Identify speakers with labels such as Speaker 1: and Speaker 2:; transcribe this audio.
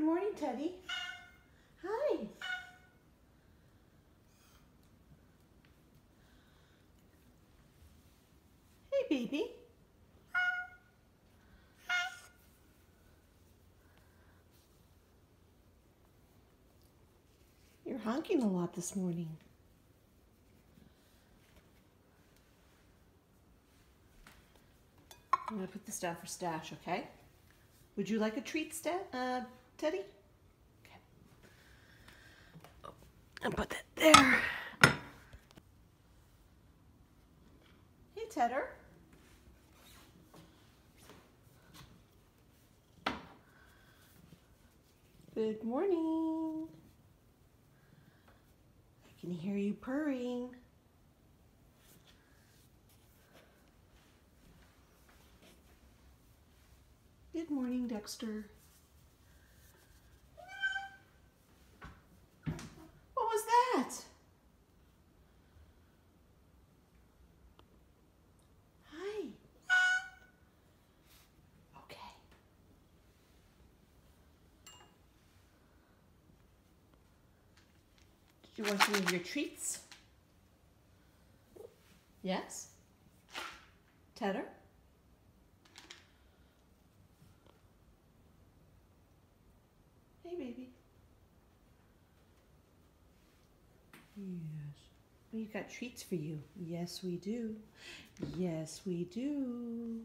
Speaker 1: morning, Teddy. Hi. Hey, baby. You're honking a lot this morning. I'm going to put this down for Stash, okay? Would you like a treat, Teddy? Okay. And put that there. Hey, Tedder. Good morning. I can hear you purring. Good morning, Dexter. What was that? Hi. Okay. Did you want some of your treats? Yes? Tedder? Hey, baby. Yes. We've got treats for you. Yes, we do. Yes, we do.